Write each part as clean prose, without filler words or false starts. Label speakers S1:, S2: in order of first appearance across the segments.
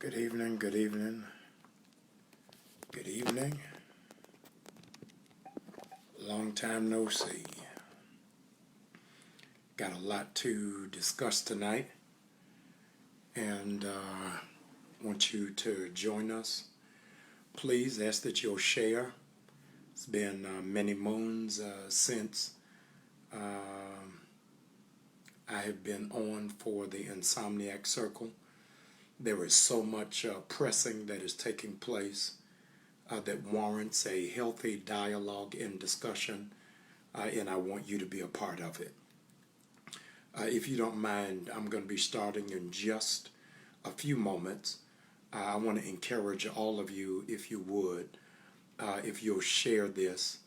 S1: Good evening, good evening, good evening. Long time no see. Got a lot to discuss tonight, and want you to join us. Please ask that you'll share. It's been many moons since I have been on for the Insomniac Circle. There is so much pressing that is taking place that warrants a healthy dialogue and discussion, and I want you to be a part of it. If you don't mind, I'm going to be starting in just a few moments. I want to encourage all of you, if you would, if you'll share this.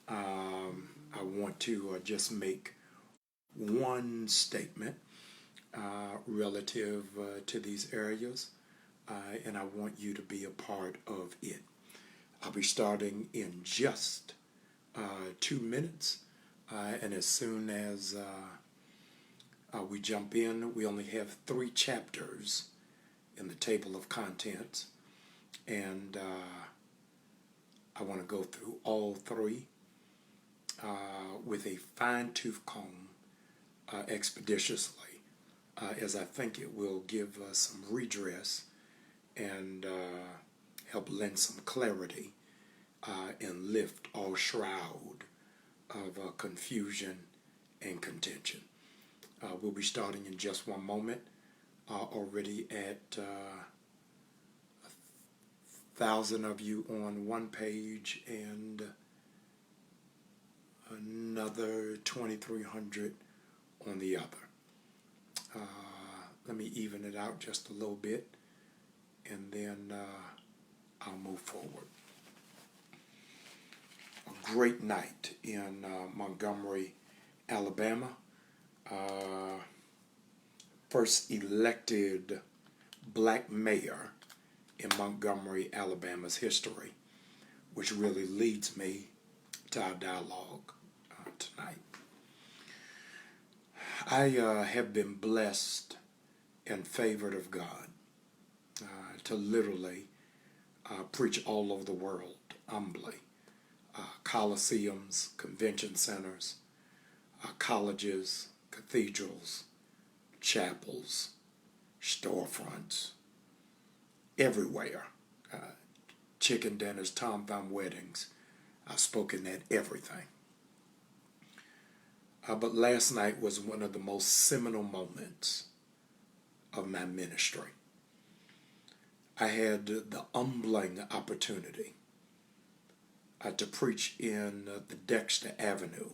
S1: I want to just make one statement relative to these areas, and I want you to be a part of it. I'll be starting in just 2 minutes, and as soon as we jump in, we only have 3 chapters in the table of contents, and I want to go through all 3 with a fine-tooth comb expeditiously, as I think it will give us some redress and help lend some clarity and lift all shroud of confusion and contention. We'll be starting in just one moment. Already at 1,000 of you on one page and another 2,300 on the other. Let me even it out just a little bit, and then I'll move forward. A great night in Montgomery, Alabama. First elected black mayor in Montgomery, Alabama's history, which really leads me to our dialogue tonight. I have been blessed and favored of God to literally preach all over the world humbly. Coliseums, convention centers, colleges, cathedrals, chapels, storefronts, everywhere. Chicken dinners, Tom Thumb weddings. I've spoken at everything. But last night was one of the most seminal moments of my ministry. I had the humbling opportunity to preach in the Dexter Avenue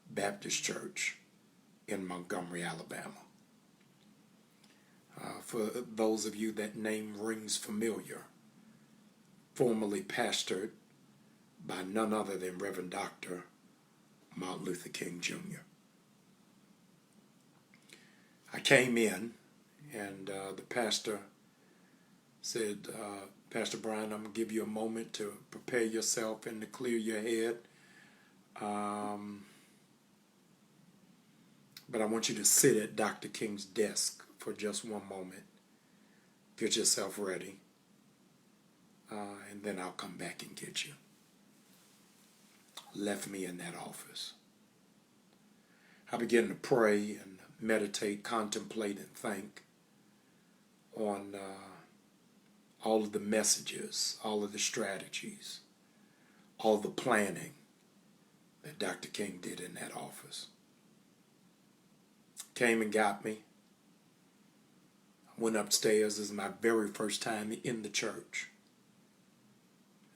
S1: Baptist Church in Montgomery, Alabama. For those of you that name rings familiar, formerly pastored by none other than Reverend Dr. Martin Luther King Jr. I came in, and the pastor said, Pastor Bryant, I'm going to give you a moment to prepare yourself and to clear your head. But I want you to sit at Dr. King's desk for just one moment. Get yourself ready. And then I'll come back and get you. Left me in that office. I began to pray and meditate, contemplate, and think on all of the messages, all of the strategies, all the planning that Dr. King did in that office. Came and got me. I went upstairs. This is my very first time in the church.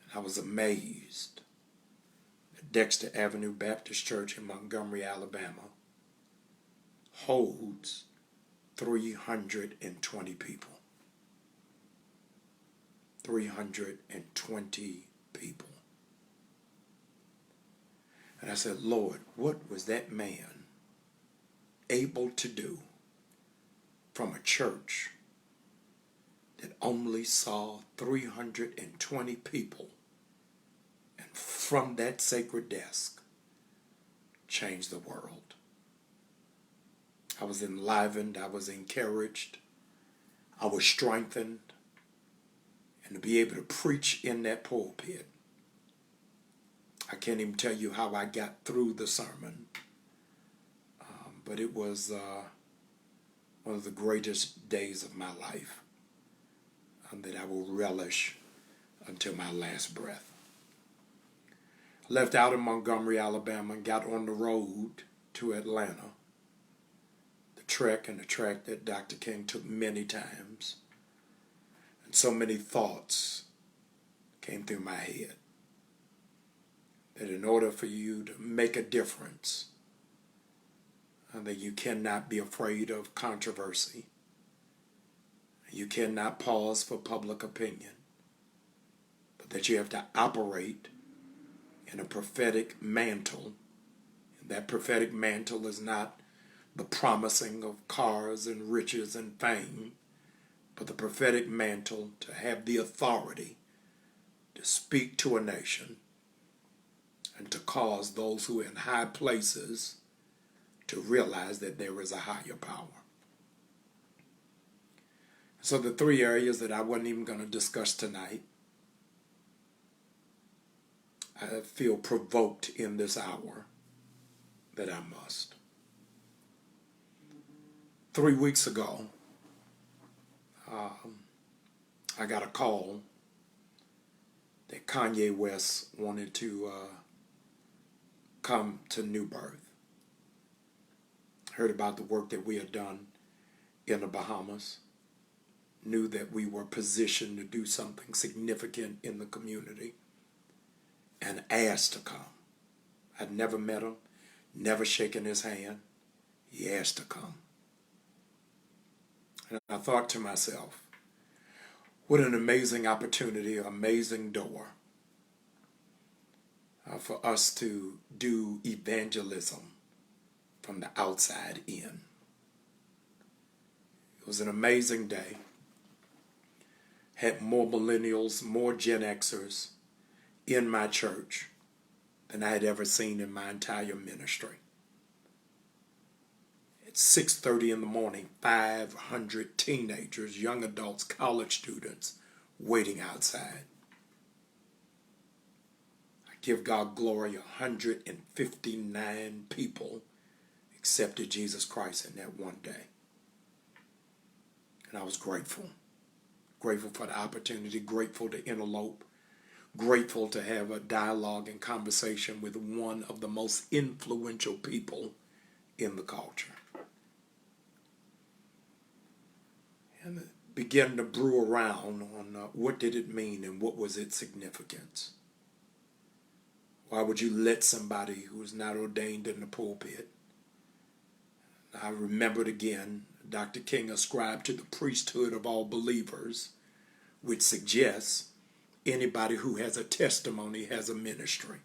S1: And I was amazed. Dexter Avenue Baptist Church in Montgomery, Alabama holds 320 people. 320 people. And I said, Lord, what was that man able to do from a church that only saw 320 people, and from that sacred desk change the world? I was enlivened, I was encouraged, I was strengthened, and to be able to preach in that pulpit. I can't even tell you how I got through the sermon, but it was one of the greatest days of my life that I will relish until my last breath. I left out in Montgomery, Alabama, and got on the road to Atlanta. The trek that Dr. King took many times. And so many thoughts came through my head that in order for you to make a difference, that you cannot be afraid of controversy. You cannot pause for public opinion, but that you have to operate in a prophetic mantle. And that prophetic mantle is not the promising of cars and riches and fame, but the prophetic mantle to have the authority to speak to a nation and to cause those who are in high places to realize that there is a higher power. So the three areas that I wasn't even going to discuss tonight, I feel provoked in this hour that I must. 3 weeks ago, I got a call that Kanye West wanted to come to New Birth. Heard about the work that we had done in the Bahamas. Knew that we were positioned to do something significant in the community, and asked to come. I'd never met him, never shaken his hand. He asked to come. And I thought to myself, what an amazing opportunity, amazing door for us to do evangelism from the outside in. It was an amazing day. Had more millennials, more Gen Xers in my church than I had ever seen in my entire ministry. At 6:30 in the morning, 500 teenagers, young adults, college students waiting outside. I give God glory, 159 people accepted Jesus Christ in that one day. And I was grateful. Grateful for the opportunity, grateful to interlope, grateful to have a dialogue and conversation with one of the most influential people in the culture. And begin to brew around on what did it mean and what was its significance. Why would you let somebody who is not ordained in the pulpit? I remembered again, Dr. King ascribed to the priesthood of all believers, which suggests anybody who has a testimony has a ministry.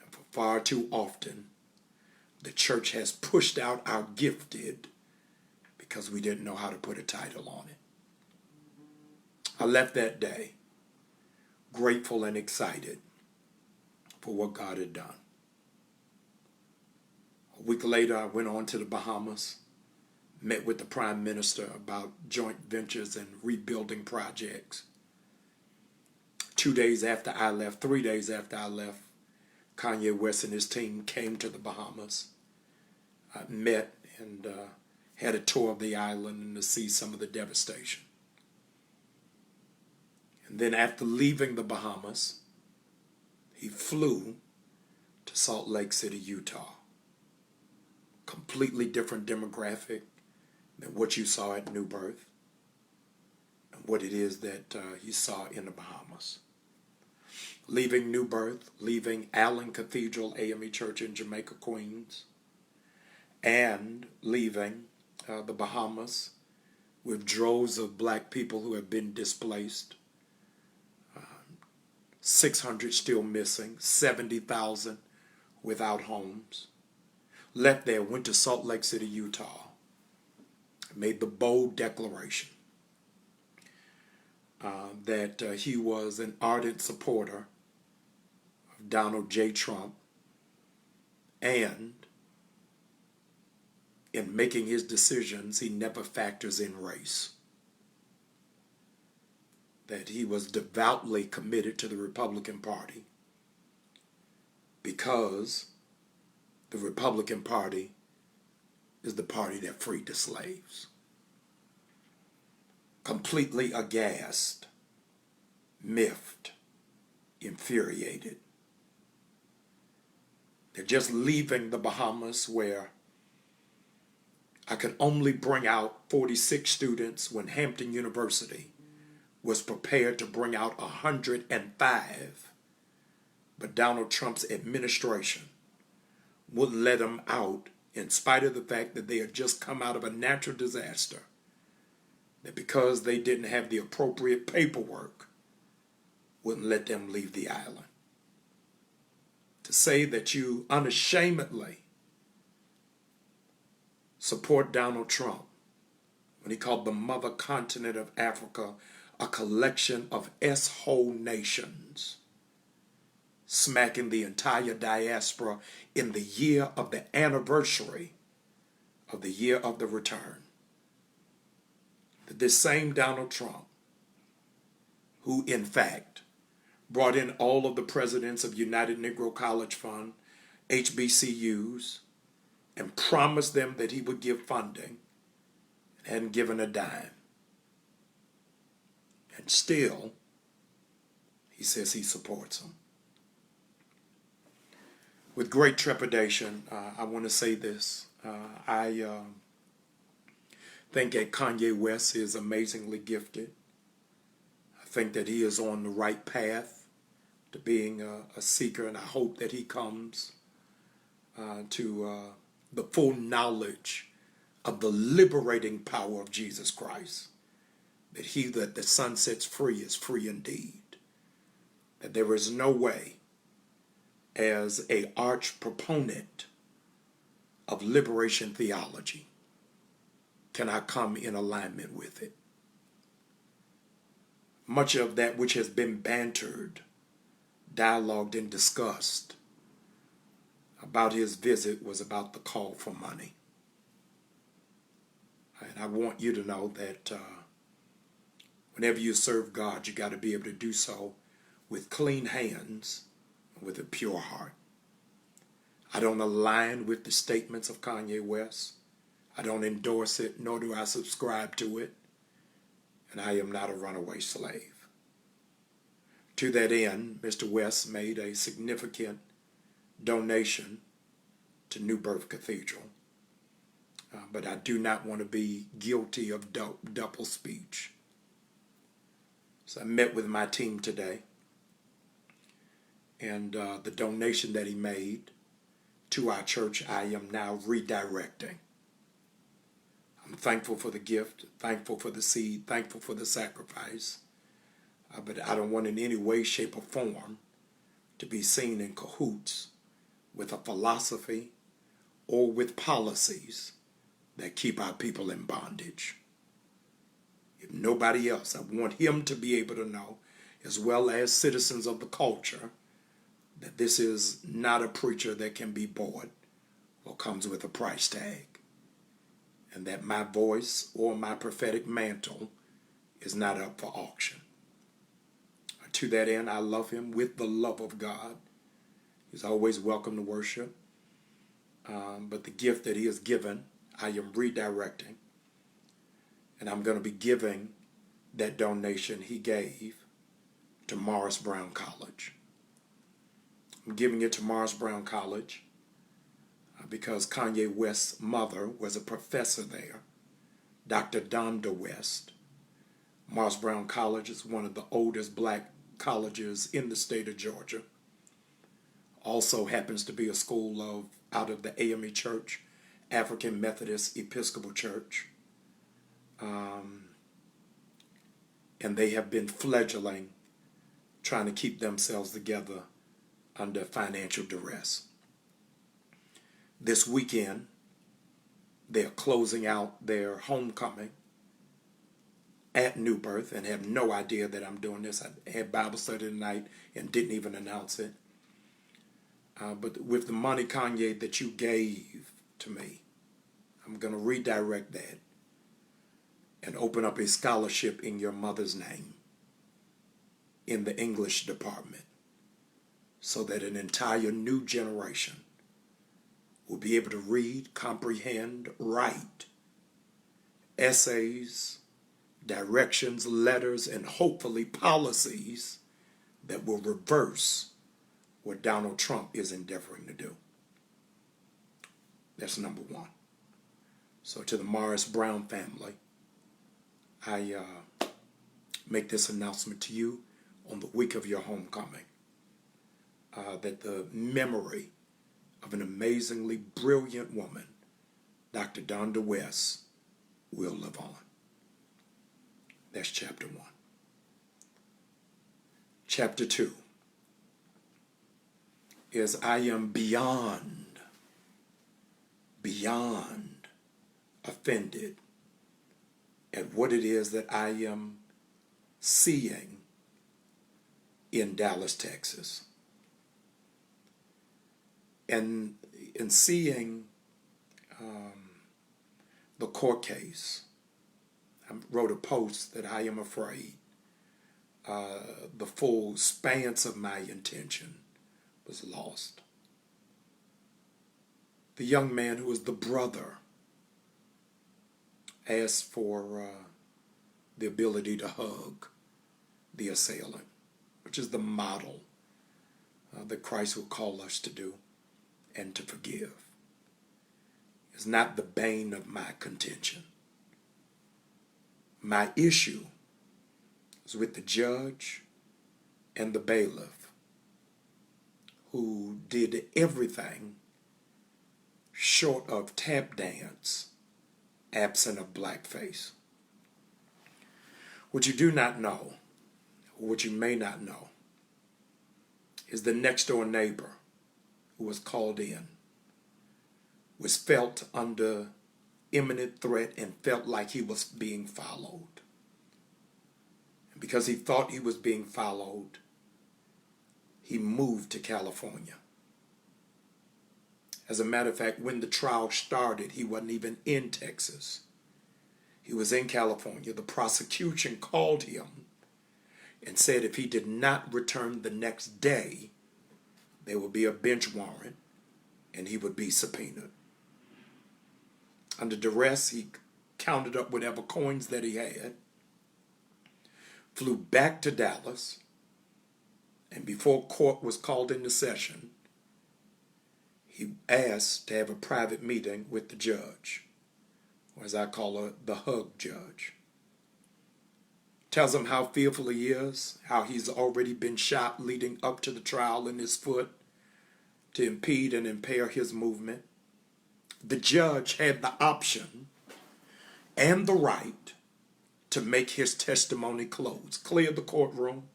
S1: And for far too often, the church has pushed out our gifted because we didn't know how to put a title on it. I left that day grateful and excited for what God had done. A week later, I went on to the Bahamas, met with the Prime Minister about joint ventures and rebuilding projects. 2 days after I left, 3 days after I left, Kanye West and his team came to the Bahamas. I met and had a tour of the island and to see some of the devastation. And then after leaving the Bahamas, he flew to Salt Lake City, Utah. Completely different demographic than what you saw at New Birth and what it is that you saw in the Bahamas. Leaving New Birth, leaving ATLien Cathedral AME Church in Jamaica, Queens, and leaving the Bahamas with droves of black people who have been displaced, 600 still missing, 70,000 without homes. Left there, went to Salt Lake City, Utah, made the bold declaration that he was an ardent supporter of Donald J. Trump, and in making his decisions, he never factors in race. that he was devoutly committed to the Republican Party because the Republican Party is the party that freed the slaves. Completely aghast, miffed, infuriated. They're just leaving the Bahamas, where I could only bring out 46 students when Hampton University was prepared to bring out 105. But Donald Trump's administration wouldn't let them out, in spite of the fact that they had just come out of a natural disaster, that because they didn't have the appropriate paperwork, wouldn't let them leave the island. To say that you unashamedly support Donald Trump when he called the mother continent of Africa a collection of S-hole nations, smacking the entire diaspora in the year of the anniversary of the year of the return. That this same Donald Trump, who in fact brought in all of the presidents of United Negro College Fund, HBCUs, and promised them that he would give funding, and hadn't given a dime. And still, he says he supports them. With great trepidation, I want to say this. I think that Kanye West is amazingly gifted. I think that he is on the right path to being a seeker, and I hope that he comes to the full knowledge of the liberating power of Jesus Christ. That he that the Son sets free is free indeed. That there is no way, as an arch proponent of liberation theology, can I come in alignment with it. Much of that which has been bantered, dialogued, and discussed about his visit was about the call for money. And I want you to know that whenever you serve God, you got to be able to do so with clean hands, with a pure heart. I don't align with the statements of Kanye West. I don't endorse it, nor do I subscribe to it. And I am not a runaway slave. To that end, Mr. West made a significant donation to New Birth Cathedral. But I do not want to be guilty of double speech. So I met with my team today, and the donation that he made to our church, I am now redirecting. I'm thankful for the gift, thankful for the seed, thankful for the sacrifice, but I don't want in any way, shape, or form to be seen in cahoots with a philosophy or with policies that keep our people in bondage. If nobody else, I want him to be able to know, as well as citizens of the culture, that this is not a preacher that can be bought or comes with a price tag. And that my voice or my prophetic mantle is not up for auction. To that end, I love him with the love of God. He's always welcome to worship. But the gift that he has given, I am redirecting. And I'm going to be giving that donation he gave to Morris Brown College. I'm giving it to Morris Brown College because Kanye West's mother was a professor there, Dr. Donda West. Morris Brown College is one of the oldest black colleges in the state of Georgia. Also happens to be a school out of the AME Church, African Methodist Episcopal Church. And they have been fledgling, trying to keep themselves together under financial duress. This weekend, they're closing out their homecoming at New Birth and have no idea that I'm doing this. I had Bible study tonight and didn't even announce it. But with the money, Kanye, that you gave to me, I'm going to redirect that and open up a scholarship in your mother's name in the English department so that an entire new generation will be able to read, comprehend, write essays, directions, letters, and hopefully policies that will reverse what Donald Trump is endeavoring to do. That's number one. So to the Morris Brown family, I make this announcement to you on the week of your homecoming, that the memory of an amazingly brilliant woman, Dr. Donda West, will live on. That's chapter 1. Chapter 2 is I am beyond offended at what it is that I am seeing in Dallas, Texas. And in seeing the court case, I wrote a post that I am afraid the full span of my intention was lost. The young man who was the brother asked for the ability to hug the assailant, which is the model that Christ will call us to do and to forgive. It's not the bane of my contention. My issue is with the judge and the bailiff who did everything short of tap dance, absent of blackface. What you do not know, or what you may not know, is the next door neighbor who was called in was felt under imminent threat and felt like he was being followed. And because he thought he was being followed, he moved to California. As a matter of fact, when the trial started, he wasn't even in Texas. He was in California. The prosecution called him and said if he did not return the next day, there would be a bench warrant and he would be subpoenaed. Under duress, he counted up whatever coins that he had, flew back to Dallas, and before court was called into session, he asked to have a private meeting with the judge, or as I call her, the hug judge. Tells him how fearful he is, how he's already been shot leading up to the trial in his foot to impede and impair his movement. The judge had the option and the right to make his testimony close, clear the courtroom,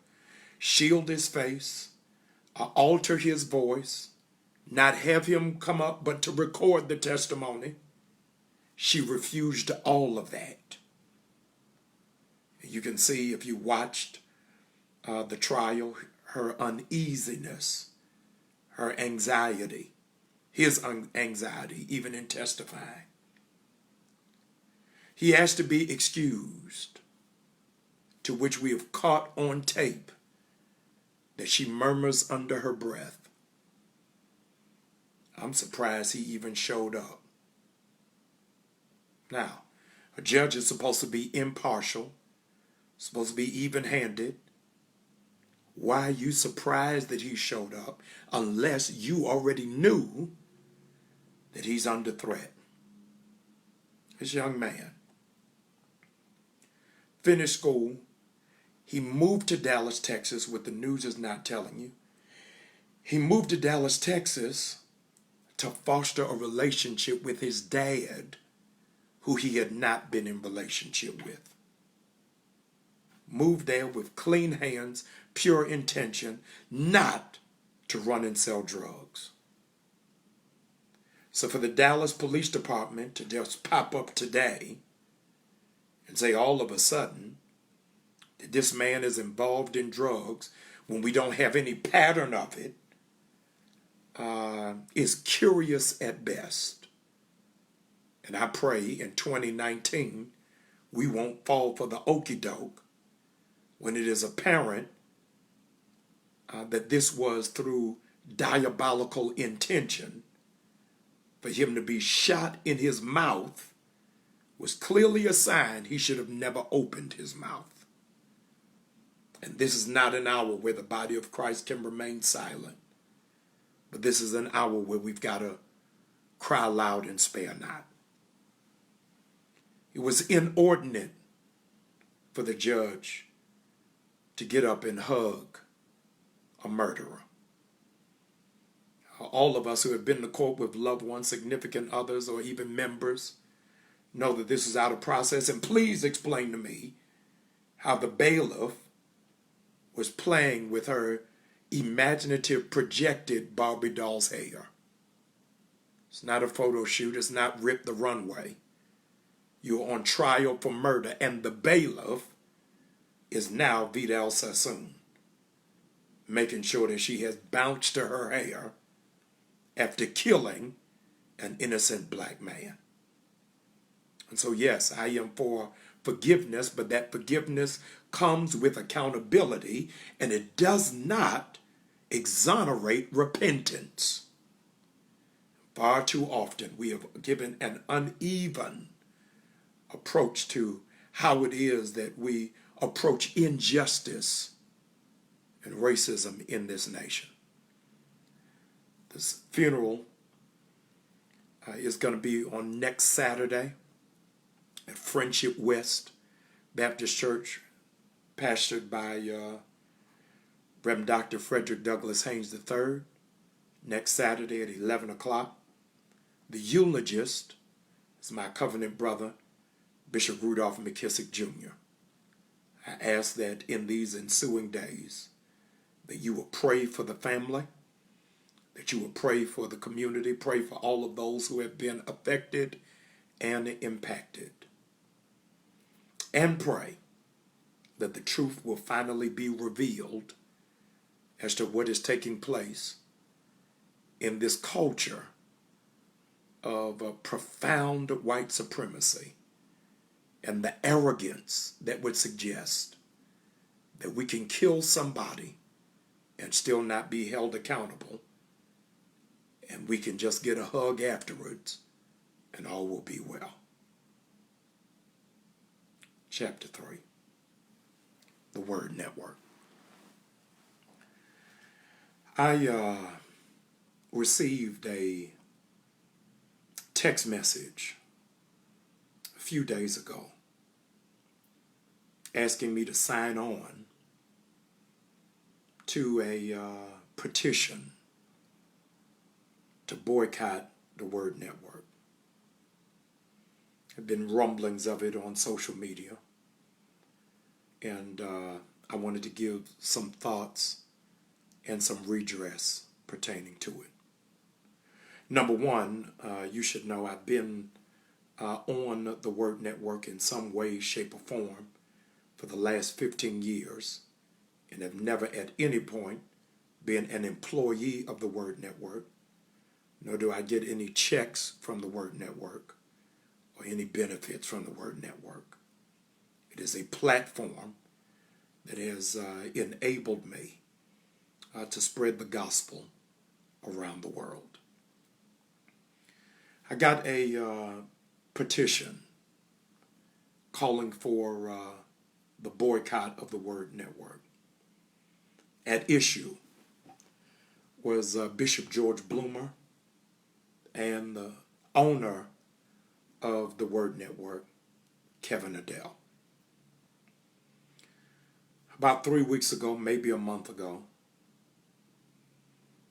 S1: shield his face, alter his voice, not have him come up, but to record the testimony. She refused all of that. You can see if you watched the trial, her uneasiness, her anxiety, his anxiety, even in testifying. He asked to be excused, to which we have caught on tape that she murmurs under her breath. I'm surprised he even showed up. Now, a judge is supposed to be impartial, supposed to be even-handed. Why are you surprised that he showed up unless you already knew that he's under threat? This young man finished school. He moved to Dallas, Texas, what the news is not telling you. He moved to Dallas, Texas to foster a relationship with his dad, who he had not been in relationship with. Moved there with clean hands, pure intention, not to run and sell drugs. So for the Dallas Police Department to just pop up today and say all of a sudden that this man is involved in drugs when we don't have any pattern of it is curious at best. And I pray in 2019 we won't fall for the okie doke when it is apparent that this was through diabolical intention. For him to be shot in his mouth was clearly a sign he should have never opened his mouth. And this is not an hour where the body of Christ can remain silent, but this is an hour where we've got to cry loud and spare not. It was inordinate for the judge to get up and hug a murderer. All of us who have been to court with loved ones, significant others, or even members know that this is out of process. And please explain to me how the bailiff was playing with her imaginative, projected Barbie doll's hair. It's not a photo shoot. It's not Rip the Runway. You're on trial for murder, and the bailiff is now Vidal Sassoon, making sure that she has bounced to her hair after killing an innocent black man. And so, yes, I am for forgiveness, but that forgiveness comes with accountability, and it does not exonerate repentance. Far too often we have given an uneven approach to how it is that we approach injustice and racism in this nation. This funeral is going to be on next Saturday at Friendship West Baptist Church, pastored by Reverend Dr. Frederick Douglass Haynes III, next Saturday at 11 o'clock. The eulogist is my covenant brother, Bishop Rudolph McKissick Jr. I ask that in these ensuing days that you will pray for the family, that you will pray for the community, pray for all of those who have been affected and impacted. And pray that the truth will finally be revealed as to what is taking place in this culture of a profound white supremacy and the arrogance that would suggest that we can kill somebody and still not be held accountable, and we can just get a hug afterwards and all will be well. Chapter 3, the Word Network. I received a text message a few days ago asking me to sign on to a petition to boycott the Word Network. There have been rumblings of it on social media, and I wanted to give some thoughts and some redress pertaining to it. Number one, you should know I've been on the Word Network in some way, shape, or form for the last 15 years and have never at any point been an employee of the Word Network, nor do I get any checks from the Word Network or any benefits from the Word Network. It is a platform that has enabled me to spread the gospel around the world. I got a petition calling for the boycott of the Word Network. At issue was Bishop George Bloomer and the owner of the Word Network, Kevin Adele. About 3 weeks ago, maybe a month ago,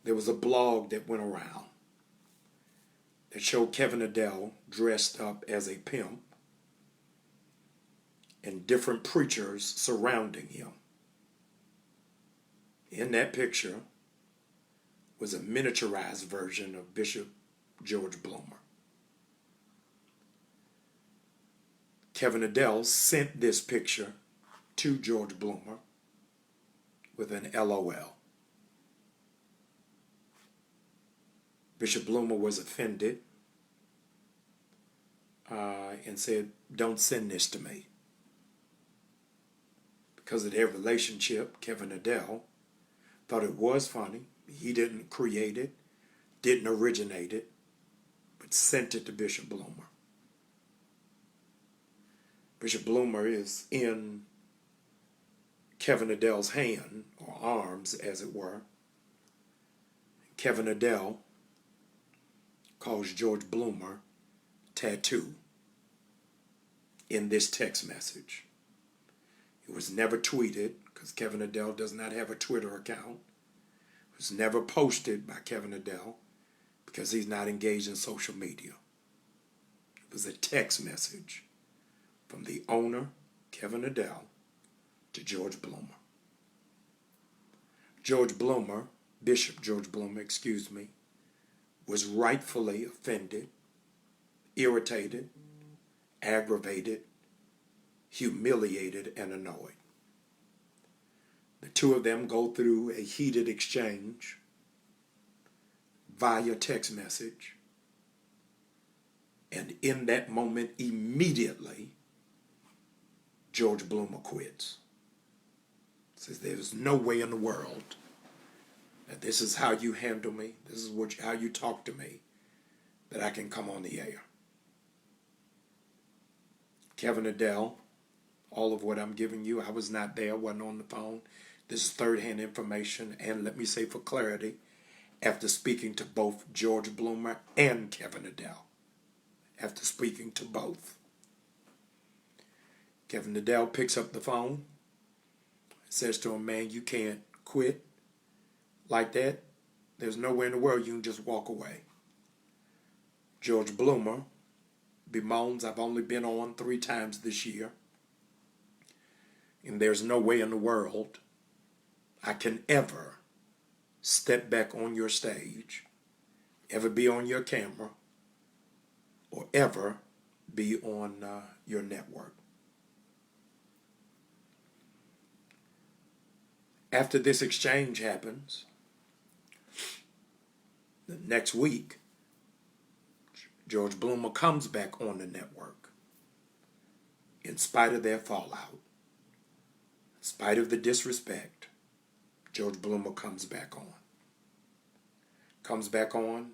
S1: there was a blog that went around that showed Kevin Adele dressed up as a pimp and different preachers surrounding him. In that picture was a miniaturized version of Bishop George Bloomer. Kevin Adele sent this picture to George Bloomer with an LOL. Bishop Bloomer was offended and said, "Don't send this to me." Because of their relationship, Kevin Adele Thought it was funny. He didn't create it, didn't originate it, but sent it to Bishop Bloomer. Bishop Bloomer is in Kevin Adele's hand, or arms, as it were. Kevin Adele calls George Bloomer tattoo in this text message. It was never tweeted, because Kevin Adele does not have a Twitter account. It was never posted by Kevin Adele, because he's not engaged in social media. It was a text message from the owner, Kevin Adele, to George Bloomer. George Bloomer, Bishop George Bloomer, was rightfully offended, irritated, aggravated, humiliated, and annoyed. The two of them go through a heated exchange via text message, and in that moment, immediately, George Bloomer quits. Says, there's no way in the world that this is how you handle me, this is how you talk to me, that I can come on the air. Kevin Adele, all of what I'm giving you, I was not there, wasn't on the phone. This is third-hand information, and let me say for clarity, after speaking to both George Bloomer and Kevin Adele, after speaking to both. Kevin Adele picks up the phone, says to him, man, you can't quit like that. There's nowhere in the world you can just walk away. George Bloomer bemoans, I've only been on 3 times this year, and there's no way in the world I can ever step back on your stage, ever be on your camera, or ever be on your network. After this exchange happens, the next week, George Bloomer comes back on the network. In spite of their fallout, in spite of the disrespect, George Bloomer comes back on. Comes back on,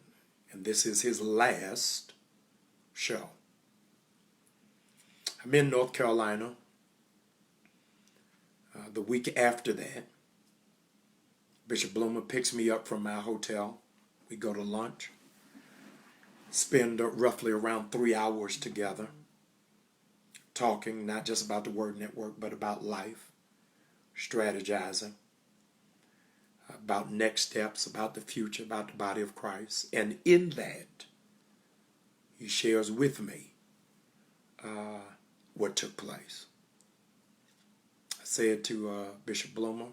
S1: and this is his last show. I'm in North Carolina. The week after that, Bishop Bloomer picks me up from my hotel. We go to lunch. Spend roughly around 3 hours together, talking not just about the Word Network, but about life, strategizing, about next steps, about the future, about the body of Christ. And in that, he shares with me what took place. I said to Bishop Bloomer,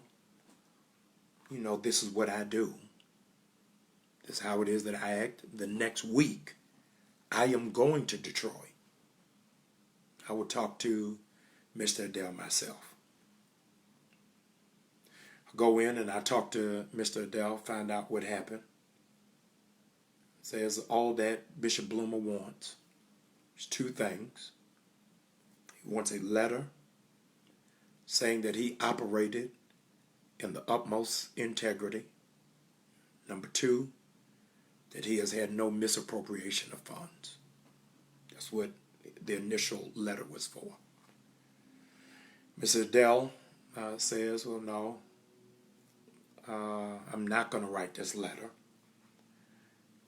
S1: you know, this is what I do. This is how it is that I act. The next week, I am going to Detroit. I will talk to Mr. Adele myself. I go in and I talk to Mr. Adele, find out what happened. Says all that Bishop Bloomer wants is 2 things. He wants a letter saying that he operated in the utmost integrity. Number 2, that he has had no misappropriation of funds. That's what the initial letter was for. Mrs. Adele says, well, no, I'm not going to write this letter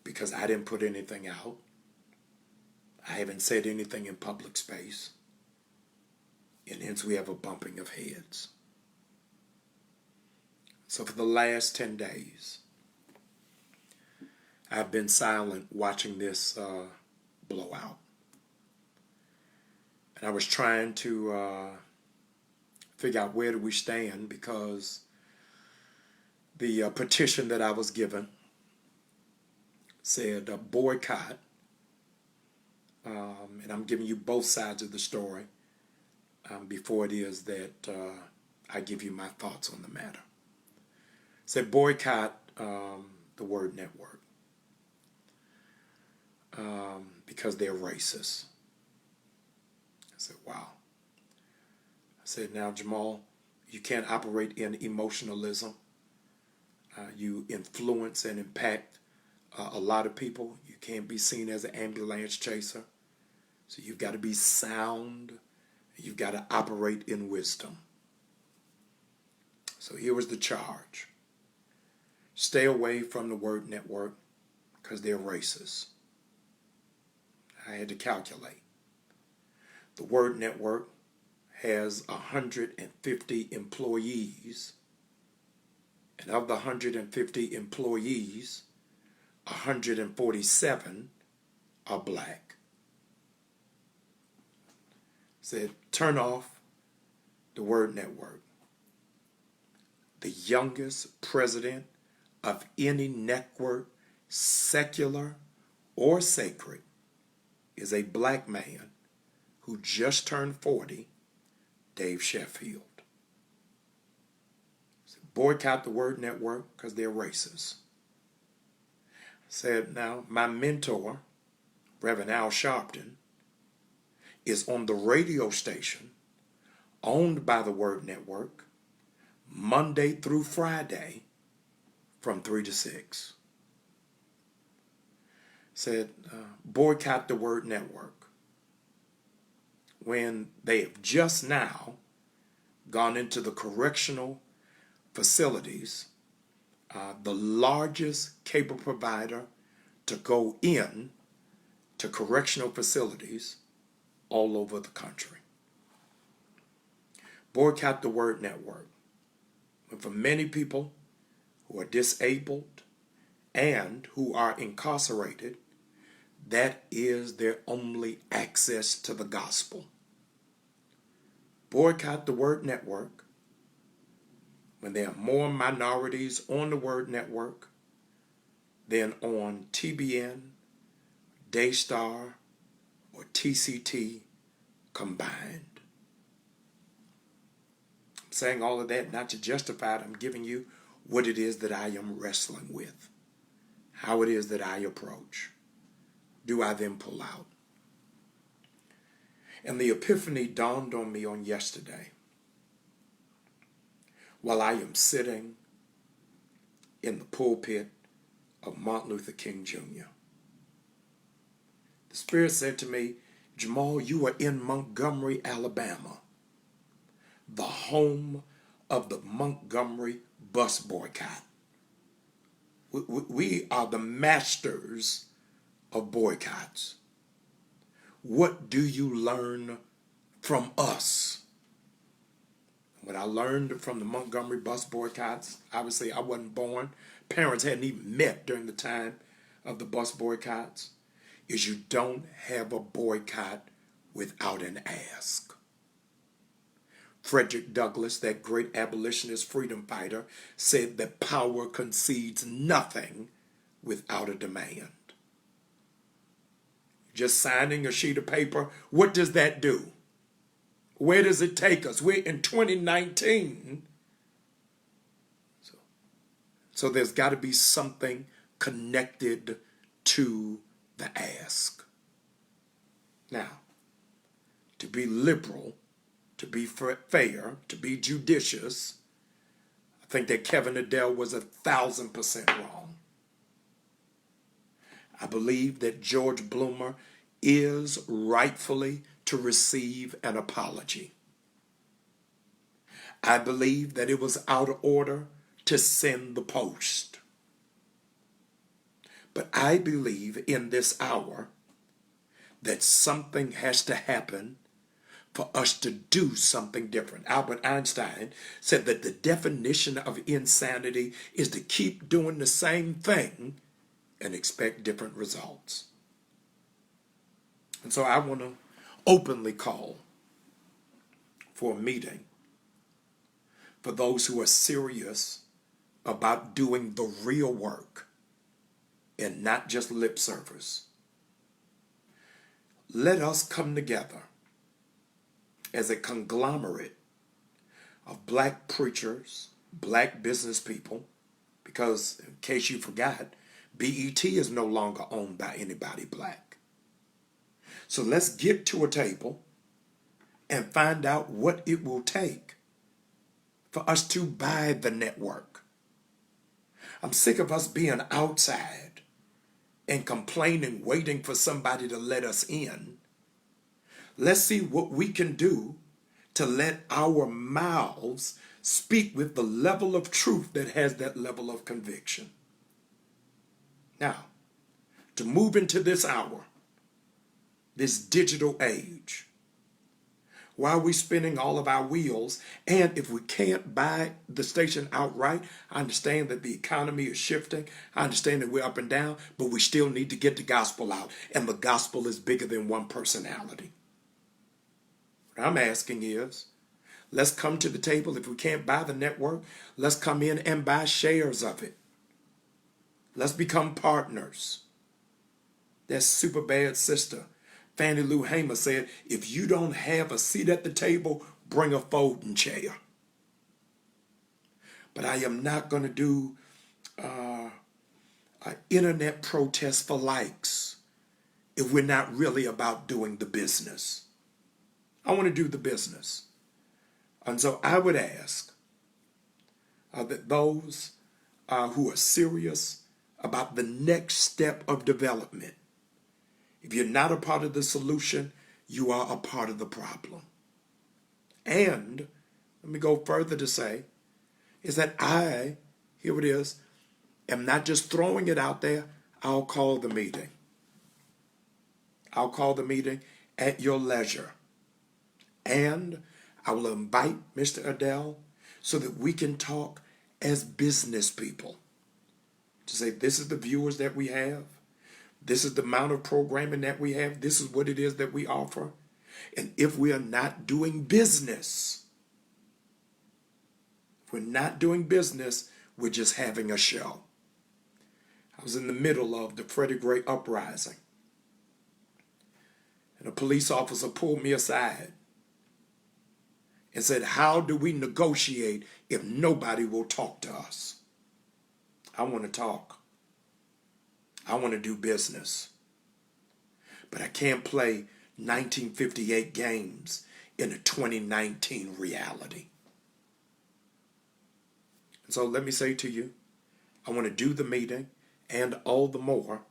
S1: because I didn't put anything out. I haven't said anything in public space. And hence we have a bumping of heads. So for the last 10 days, I've been silent watching this blow out. And I was trying to figure out where do we stand, because the petition that I was given said boycott. And I'm giving you both sides of the story before it is that I give you my thoughts on the matter. Said boycott the Word Network because they're racist. I said, wow. I said, now, Jamal, you can't operate in emotionalism You influence and impact a lot of people. You can't be seen as an ambulance chaser. So you've got to be sound. You've got to operate in wisdom. So here was the charge. Stay away from the word network because they're racist. I had to calculate. The word network has 150 employees. And of the 150 employees, 147 are black. Said, turn off the word network. The youngest president of any network, secular or sacred, is a black man who just turned 40, Dave Sheffield. Said, boycott the word network because they're racist. Said, now, my mentor, Reverend Al Sharpton, is on the radio station owned by the Word Network Monday through Friday from 3 to 6. Said, boycott the Word Network when they have just now gone into the correctional facilities, the largest cable provider to go in to correctional facilities all over the country. Boycott the Word Network. And for many people who are disabled and who are incarcerated, that is their only access to the gospel. Boycott the Word Network when there are more minorities on the Word Network than on TBN, Daystar, or TCT combined. I'm saying all of that not to justify it. I'm giving you what it is that I am wrestling with, how it is that I approach. Do I then pull out? And the epiphany dawned on me on yesterday while I am sitting in the pulpit of Martin Luther King Jr. The Spirit said to me, Jamal, you are in Montgomery, Alabama, the home of the Montgomery bus boycott. We are the masters of boycotts. What do you learn from us? What I learned from the Montgomery bus boycotts, obviously I wasn't born, parents hadn't even met during the time of the bus boycotts, is you don't have a boycott without an ask. Frederick Douglass, that great abolitionist freedom fighter, said that power concedes nothing without a demand. Just signing a sheet of paper, what does that do? Where does it take us? We're in 2019. So there's got to be something connected to the ask. Now, to be liberal, to be fair, to be judicious, I think that Kevin Adele was 1,000% wrong. I believe that George Bloomer is rightfully to receive an apology. I believe that it was out of order to send the post. But I believe in this hour that something has to happen for us to do something different. Albert Einstein said that the definition of insanity is to keep doing the same thing and expect different results. And so I want to openly call for a meeting for those who are serious about doing the real work and not just lip service. Let us come together as a conglomerate of black preachers, black business people, because in case you forgot, BET is no longer owned by anybody black. So let's get to a table and find out what it will take for us to buy the network. I'm sick of us being outside and complaining, waiting for somebody to let us in. Let's see what we can do to let our mouths speak with the level of truth that has that level of conviction. Now, to move into this hour, this digital age, why are we spinning all of our wheels? And if we can't buy the station outright, I understand that the economy is shifting. I understand that we're up and down, but we still need to get the gospel out. And the gospel is bigger than one personality. What I'm asking is, let's come to the table. If we can't buy the network, let's come in and buy shares of it. Let's become partners. That super bad sister, Fannie Lou Hamer, said, if you don't have a seat at the table, bring a folding chair. But I am not going to do an internet protest for likes if we're not really about doing the business. I want to do the business. And so I would ask that those who are serious about the next step of development, if you're not a part of the solution, you are a part of the problem. And let me go further to say, is that here it is, am not just throwing it out there, I'll call the meeting. I'll call the meeting at your leisure. And I will invite Mr. Adele so that we can talk as business people. To say, this is the viewers that we have. This is the amount of programming that we have. This is what it is that we offer. And if we are not doing business, we're just having a show. I was in the middle of the Freddie Gray uprising. And a police officer pulled me aside and said, how do we negotiate if nobody will talk to us? I want to talk. I want to do business. But I can't play 1958 games in a 2019 reality. And so let me say to you, I want to do the meeting, and all the more,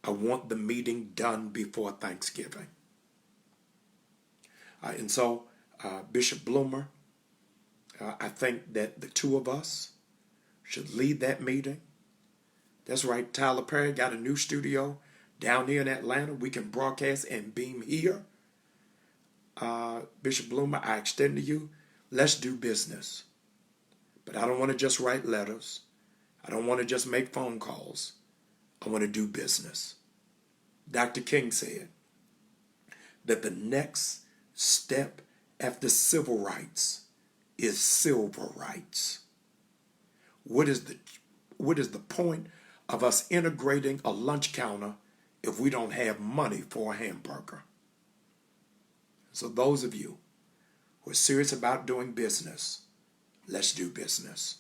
S1: I want the meeting done before Thanksgiving. And so, Bishop Bloomer, I think that the two of us should lead that meeting. That's right, Tyler Perry got a new studio down here in Atlanta. We can broadcast and beam here. Bishop Bloomer, I extend to you, let's do business. But I don't want to just write letters. I don't want to just make phone calls. I want to do business. Dr. King said that the next step after civil rights is silver rights. What is the point of us integrating a lunch counter if we don't have money for a hamburger? So those of you who are serious about doing business, let's do business.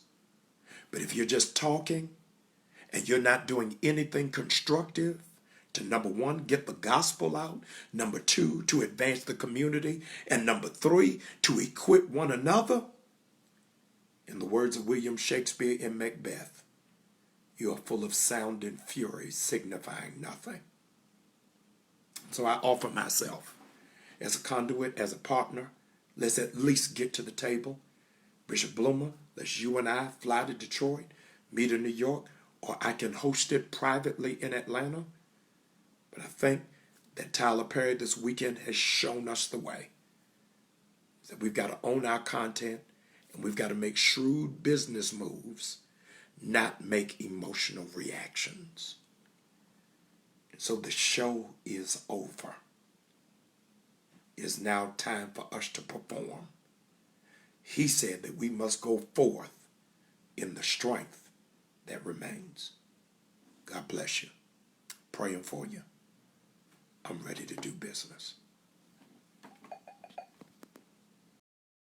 S1: But if you're just talking and you're not doing anything constructive to, number one, get the gospel out, number two, to advance the community, and number three, to equip one another, in the words of William Shakespeare in Macbeth, you are full of sound and fury, signifying nothing. So I offer myself as a conduit, as a partner. Let's at least get to the table. Bishop Bloomer, let's you and I fly to Detroit, meet in New York, or I can host it privately in Atlanta. But I think that Tyler Perry this weekend has shown us the way. That we've got to own our content, and we've got to make shrewd business moves, not make emotional reactions. So the show is over. It is now time for us to perform. He said that we must go forth in the strength that remains. God bless you. Praying for you. I'm ready to do business.